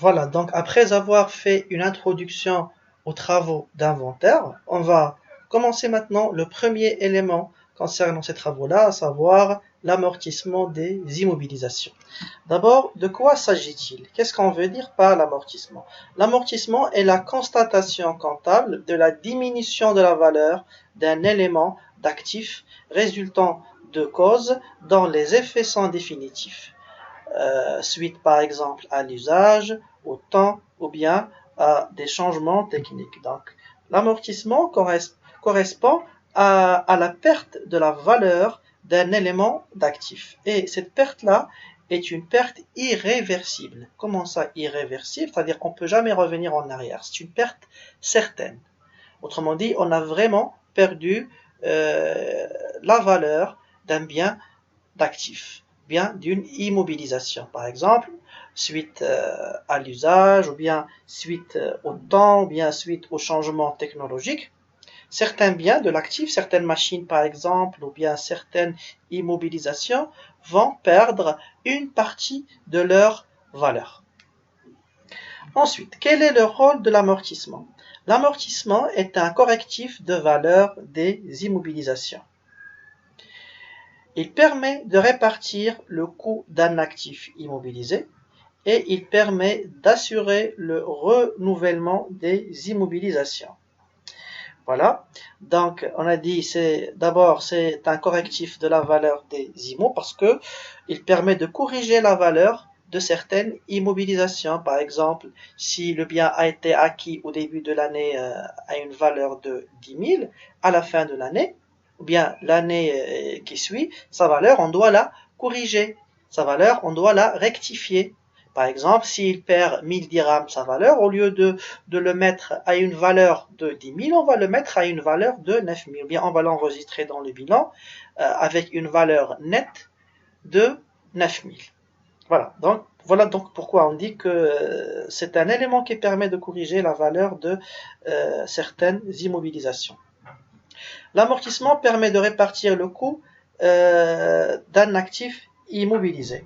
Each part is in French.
Voilà, donc après avoir fait une introduction aux travaux d'inventaire, on va commencer maintenant le premier élément concernant ces travaux-là, à savoir l'amortissement des immobilisations. D'abord, de quoi s'agit-il? Qu'est-ce qu'on veut dire par l'amortissement? L'amortissement est la constatation comptable de la diminution de la valeur d'un élément d'actif résultant de causes dont les effets sont définitifs. Suite par exemple à l'usage, au temps ou bien à des changements techniques. Donc, l'amortissement correspond à la perte de la valeur d'un élément d'actif. Et cette perte-là est une perte irréversible. Comment ça irréversible? C'est-à-dire qu'on ne peut jamais revenir en arrière. C'est une perte certaine. Autrement dit, on a vraiment perdu la valeur d'un bien d'actif, bien d'une immobilisation. Par exemple, suite à l'usage, ou bien suite au temps, ou bien suite au changement technologique, certains biens de l'actif, certaines machines par exemple, ou bien certaines immobilisations vont perdre une partie de leur valeur. Ensuite, quel est le rôle de l'amortissement? L'amortissement est un correctif de valeur des immobilisations. Il permet de répartir le coût d'un actif immobilisé et il permet d'assurer le renouvellement des immobilisations. Voilà, donc on a dit d'abord c'est un correctif de la valeur des IMO parce que il permet de corriger la valeur de certaines immobilisations. Par exemple, si le bien a été acquis au début de l'année à une valeur de 10 000, à la fin de l'année, ou bien l'année qui suit, sa valeur, on doit la corriger. Sa valeur, on doit la rectifier. Par exemple, s'il perd 1000 dirhams sa valeur, au lieu de le mettre à une valeur de 10 000, on va le mettre à une valeur de 9 000. Ou bien on va l'enregistrer dans le bilan avec une valeur nette de 9 000. Voilà donc pourquoi on dit que c'est un élément qui permet de corriger la valeur de certaines immobilisations. L'amortissement permet de répartir le coût d'un actif immobilisé.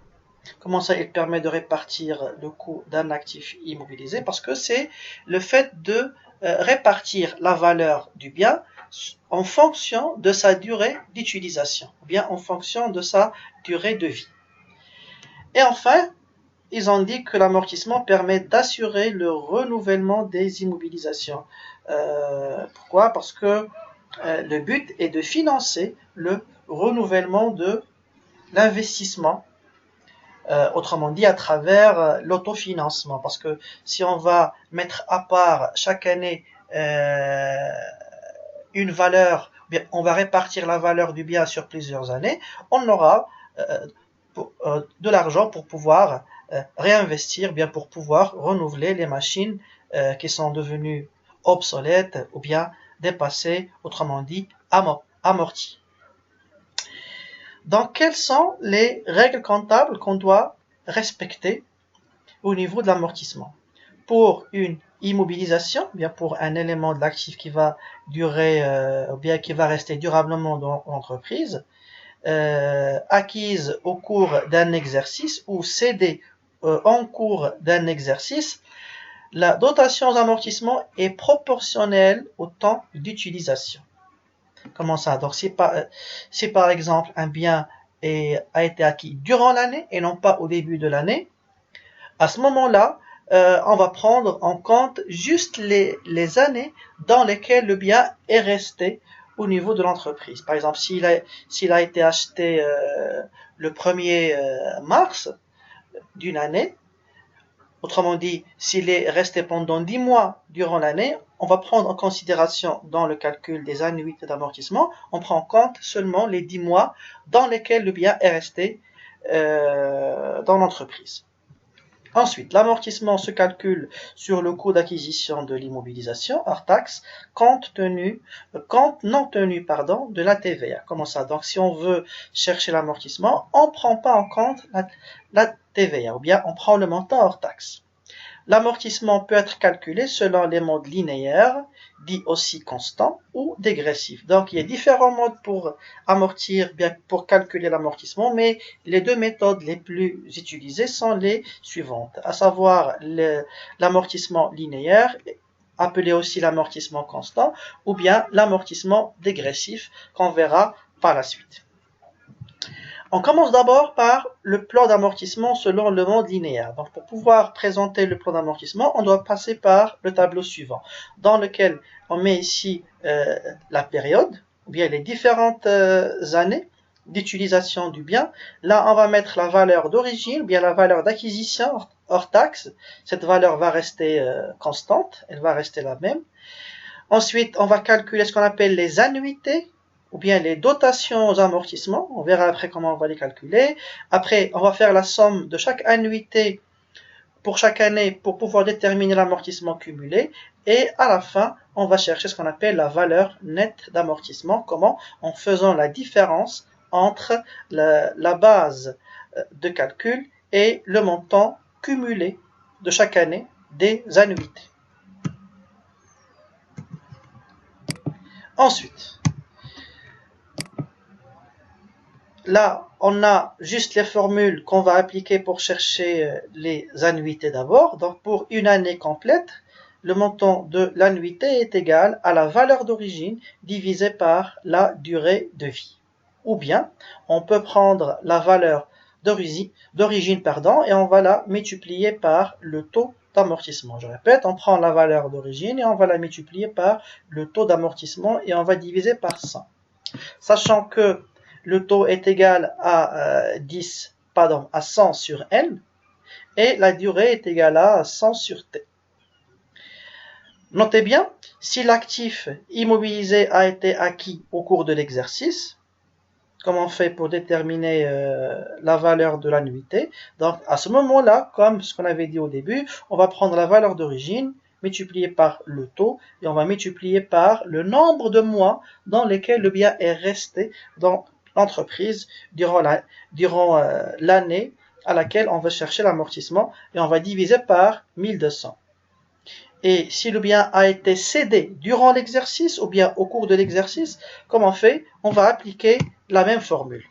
Comment ça, il permet de répartir le coût d'un actif immobilisé? Parce que c'est le fait de répartir la valeur du bien en fonction de sa durée d'utilisation, ou bien en fonction de sa durée de vie. Et enfin, ils ont dit que l'amortissement permet d'assurer le renouvellement des immobilisations. Pourquoi? Parce que le but est de financer le renouvellement de l'investissement, autrement dit à travers l'autofinancement. Parce que si on va mettre à part chaque année une valeur, bien, on va répartir la valeur du bien sur plusieurs années, on aura de l'argent pour pouvoir réinvestir, bien pour pouvoir renouveler les machines qui sont devenues obsolètes ou bien dépassées, autrement dit amorties. Donc, quelles sont les règles comptables qu'on doit respecter au niveau de l'amortissement? Pour une immobilisation, bien pour un élément de l'actif qui va durer, ou bien qui va rester durablement dans l'entreprise, acquise au cours d'un exercice ou cédée en cours d'un exercice, la dotation d'amortissement est proportionnelle au temps d'utilisation. Comment ça? Donc, si par exemple un bien a été acquis durant l'année et non pas au début de l'année, à ce moment-là, on va prendre en compte juste les années dans lesquelles le bien est resté au niveau de l'entreprise. Par exemple, s'il a été acheté le 1er mars d'une année, autrement dit, s'il est resté pendant 10 mois durant l'année, on va prendre en considération dans le calcul des annuités d'amortissement, on prend en compte seulement les 10 mois dans lesquels le bien est resté dans l'entreprise. Ensuite, l'amortissement se calcule sur le coût d'acquisition de l'immobilisation hors taxe, compte non tenu de la TVA. Comment ça? Donc, si on veut chercher l'amortissement, on ne prend pas en compte la TVA, ou bien on prend le montant hors taxe. L'amortissement peut être calculé selon les modes linéaires, dits aussi constants, ou dégressifs. Donc, il y a différents modes pour amortir, bien pour calculer l'amortissement, mais les deux méthodes les plus utilisées sont les suivantes, à savoir l'amortissement linéaire, appelé aussi l'amortissement constant, ou bien l'amortissement dégressif, qu'on verra par la suite. On commence d'abord par le plan d'amortissement selon le mode linéaire. Donc, pour pouvoir présenter le plan d'amortissement, on doit passer par le tableau suivant, dans lequel on met ici la période, ou bien les différentes années d'utilisation du bien. Là, on va mettre la valeur d'origine, ou bien la valeur d'acquisition hors taxe. Cette valeur va rester constante, elle va rester la même. Ensuite, on va calculer ce qu'on appelle les annuités, ou bien les dotations aux amortissements. On verra après comment on va les calculer. Après, on va faire la somme de chaque annuité pour chaque année pour pouvoir déterminer l'amortissement cumulé. Et à la fin, on va chercher ce qu'on appelle la valeur nette d'amortissement. Comment? En faisant la différence entre la base de calcul et le montant cumulé de chaque année des annuités. Ensuite, là, on a juste les formules qu'on va appliquer pour chercher les annuités d'abord. Donc, pour une année complète, le montant de l'annuité est égal à la valeur d'origine divisée par la durée de vie. Ou bien, on peut prendre la valeur d'origine, et on va la multiplier par le taux d'amortissement. Je répète, on prend la valeur d'origine et on va la multiplier par le taux d'amortissement et on va diviser par 100. Sachant que le taux est égal à 100 sur n et la durée est égale à 100 sur t. Notez bien, si l'actif immobilisé a été acquis au cours de l'exercice, comment on fait pour déterminer la valeur de l'annuité? Donc à ce moment-là, comme ce qu'on avait dit au début, on va prendre la valeur d'origine multiplié par le taux et on va multiplier par le nombre de mois dans lesquels le bien est resté dans l'entreprise durant l'année à laquelle on veut chercher l'amortissement et on va diviser par 1200. Et si le bien a été cédé durant l'exercice ou bien au cours de l'exercice, comment on fait? On va appliquer la même formule.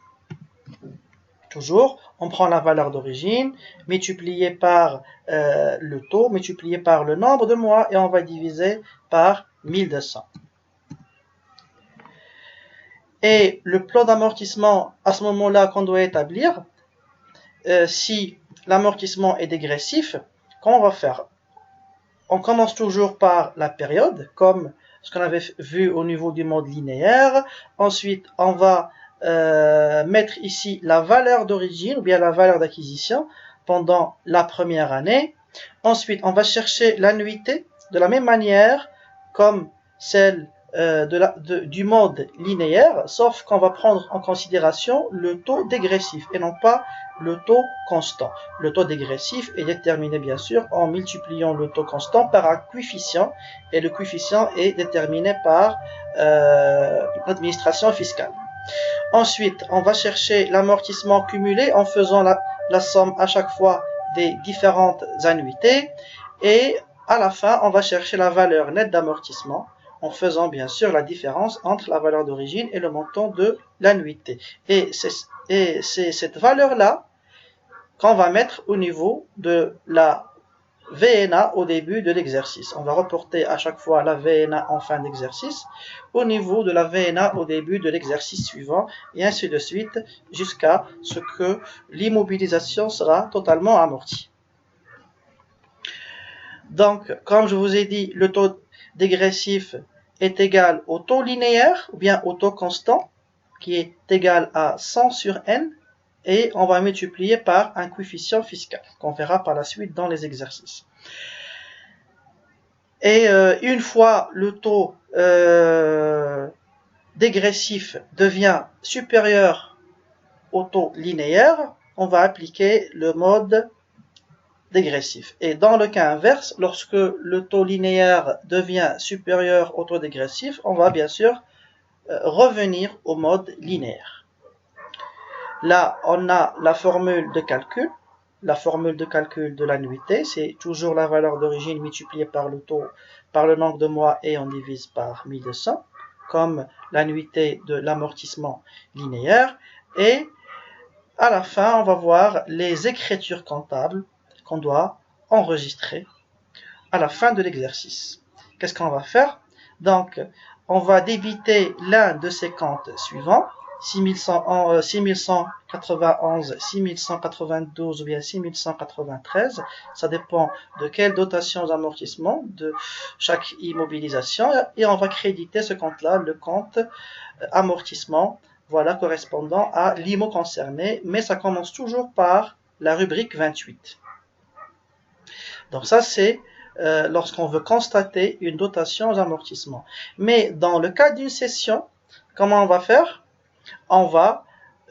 Toujours, on prend la valeur d'origine, multipliée par le taux, multiplié par le nombre de mois, et on va diviser par 1200. Et le plan d'amortissement, à ce moment-là, qu'on doit établir, si l'amortissement est dégressif, comment on va faire? On commence toujours par la période, comme ce qu'on avait vu au niveau du mode linéaire. Ensuite, on va mettre ici la valeur d'origine ou bien la valeur d'acquisition pendant la première année. Ensuite, on va chercher l'annuité de la même manière comme celle du mode linéaire, sauf qu'on va prendre en considération le taux dégressif et non pas le taux constant. Le taux dégressif est déterminé bien sûr en multipliant le taux constant par un coefficient et le coefficient est déterminé par l'administration fiscale. Ensuite, on va chercher l'amortissement cumulé en faisant la somme à chaque fois des différentes annuités et à la fin, on va chercher la valeur nette d'amortissement en faisant bien sûr la différence entre la valeur d'origine et le montant de l'annuité. Et c'est cette valeur-là qu'on va mettre au niveau de la VNA au début de l'exercice. On va reporter à chaque fois la VNA en fin d'exercice au niveau de la VNA au début de l'exercice suivant et ainsi de suite jusqu'à ce que l'immobilisation sera totalement amortie. Donc, comme je vous ai dit, le taux dégressif est égal au taux linéaire ou bien au taux constant qui est égal à 100 sur n et on va multiplier par un coefficient fiscal qu'on verra par la suite dans les exercices. Et une fois le taux dégressif devient supérieur au taux linéaire, on va appliquer le mode dégressif. Et dans le cas inverse, lorsque le taux linéaire devient supérieur au taux dégressif, on va bien sûr revenir au mode linéaire. Là, on a la formule de calcul. la formule de calcul de l'annuité, c'est toujours la valeur d'origine multipliée par le taux, par le nombre de mois et on divise par 1200, comme l'annuité de l'amortissement linéaire. Et à la fin, on va voir les écritures comptables qu'on doit enregistrer à la fin de l'exercice. Qu'est-ce qu'on va faire? Donc, on va débiter l'un de ces comptes suivants, 6191, 6192 ou bien 6193. Ça dépend de quelle dotation d'amortissement de chaque immobilisation. Et on va créditer ce compte-là, le compte amortissement, voilà, correspondant à l'IMO concerné. Mais ça commence toujours par la rubrique 28. Donc ça, c'est lorsqu'on veut constater une dotation aux amortissements. Mais dans le cas d'une cession, comment on va faire? On va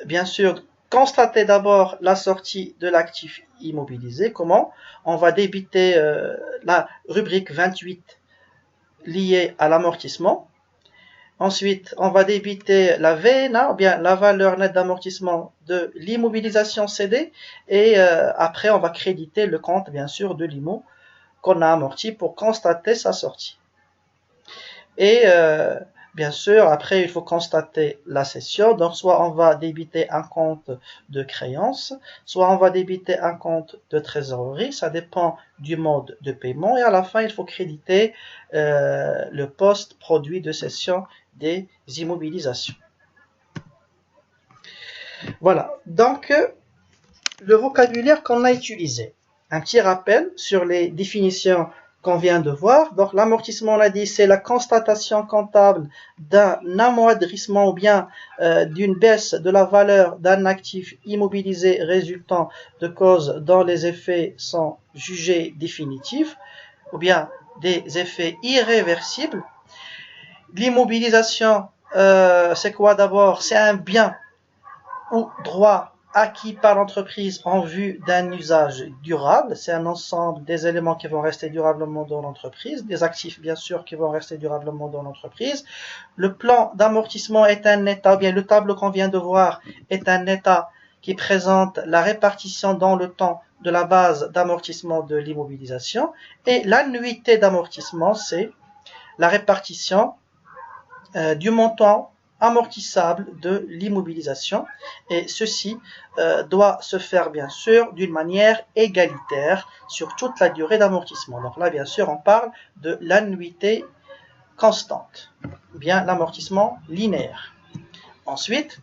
bien sûr constater d'abord la sortie de l'actif immobilisé. Comment? On va débiter la rubrique 28 liée à l'amortissement. Ensuite, on va débiter la VNA, ou bien la valeur nette d'amortissement de l'immobilisation cédée. Et après, on va créditer le compte, bien sûr, de l'IMO qu'on a amorti pour constater sa sortie. Et bien sûr, après, il faut constater la cession. Donc, soit on va débiter un compte de créance, soit on va débiter un compte de trésorerie. Ça dépend du mode de paiement. Et à la fin, il faut créditer le post-produit de cession des immobilisations. Voilà. Donc, le vocabulaire qu'on a utilisé. Un petit rappel sur les définitions qu'on vient de voir. Donc, l'amortissement, on l'a dit, c'est la constatation comptable d'un amoindrissement ou bien d'une baisse de la valeur d'un actif immobilisé résultant de causes dont les effets sont jugés définitifs ou bien des effets irréversibles. L'immobilisation, c'est quoi d'abord? C'est un bien ou droit acquis par l'entreprise en vue d'un usage durable. C'est un ensemble des éléments qui vont rester durablement dans l'entreprise, des actifs bien sûr qui vont rester durablement dans l'entreprise. Le plan d'amortissement est un état, bien le tableau qu'on vient de voir est un état qui présente la répartition dans le temps de la base d'amortissement de l'immobilisation. Et l'annuité d'amortissement, c'est la répartition du montant amortissable de l'immobilisation et ceci doit se faire bien sûr d'une manière égalitaire sur toute la durée d'amortissement. Donc là bien sûr on parle de l'annuité constante, bien l'amortissement linéaire. Ensuite,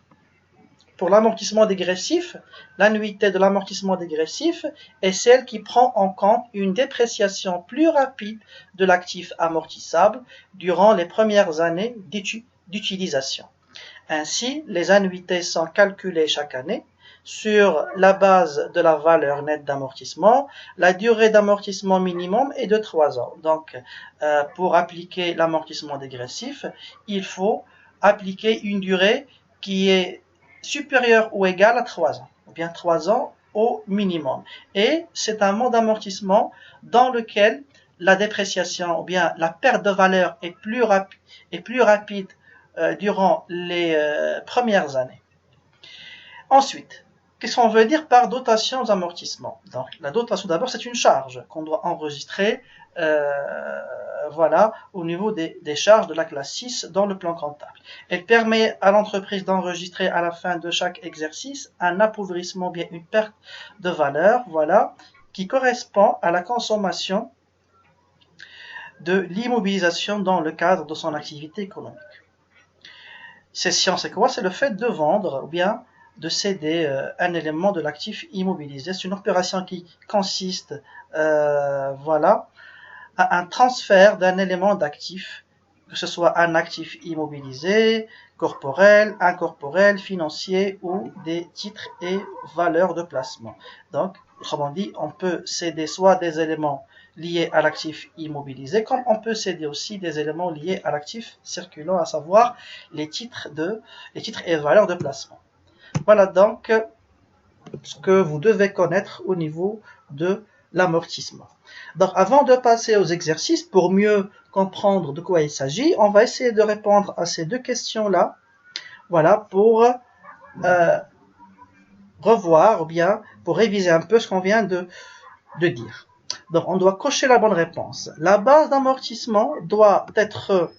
pour l'amortissement dégressif, l'annuité de l'amortissement dégressif est celle qui prend en compte une dépréciation plus rapide de l'actif amortissable durant les premières années d'utilisation. Ainsi, les annuités sont calculées chaque année sur la base de la valeur nette d'amortissement. La durée d'amortissement minimum est de 3 ans. Donc, pour appliquer l'amortissement dégressif, il faut appliquer une durée qui est supérieure ou égale à 3 ans, ou bien 3 ans au minimum. Et c'est un mode d'amortissement dans lequel la dépréciation ou bien la perte de valeur est plus rapide durant les premières années. Ensuite, qu'est-ce qu'on veut dire par dotation aux amortissements? Donc, la dotation d'abord c'est une charge qu'on doit enregistrer voilà, au niveau des charges de la classe 6 dans le plan comptable. Elle permet à l'entreprise d'enregistrer à la fin de chaque exercice un appauvrissement, bien une perte de valeur, voilà, qui correspond à la consommation de l'immobilisation dans le cadre de son activité économique. Cession, c'est quoi? C'est le fait de vendre ou bien de céder un élément de l'actif immobilisé. C'est une opération qui consiste voilà, à un transfert d'un élément d'actif, que ce soit un actif immobilisé, corporel, incorporel, financier ou des titres et valeurs de placement. Donc, autrement dit, on peut céder soit des éléments liés à l'actif immobilisé, comme on peut céder aussi des éléments liés à l'actif circulant, à savoir les titres et valeurs de placement. Voilà donc ce que vous devez connaître au niveau de l'amortissement. Donc avant de passer aux exercices, pour mieux comprendre de quoi il s'agit, on va essayer de répondre à ces deux questions-là, voilà, pour revoir ou bien pour réviser un peu ce qu'on vient de dire. Donc, on doit cocher la bonne réponse. La base d'amortissement doit être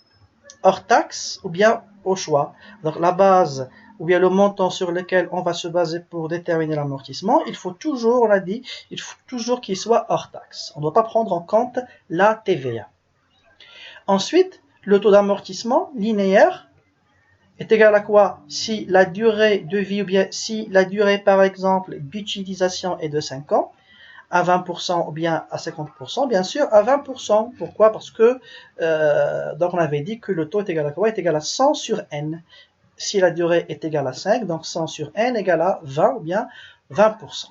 hors taxe ou bien au choix. Donc, la base ou bien le montant sur lequel on va se baser pour déterminer l'amortissement, il faut toujours, on a dit, il faut toujours qu'il soit hors taxe. On ne doit pas prendre en compte la TVA. Ensuite, le taux d'amortissement linéaire est égal à quoi? Si la durée de vie ou bien si la durée, par exemple, d'utilisation est de 5 ans, à 20% ou bien à 50%, bien sûr, à 20%. Pourquoi? Parce que, donc on avait dit que le taux est égal à quoi? Est égal à 100 sur n. Si la durée est égale à 5, donc 100 sur n égale à 20 ou bien 20%.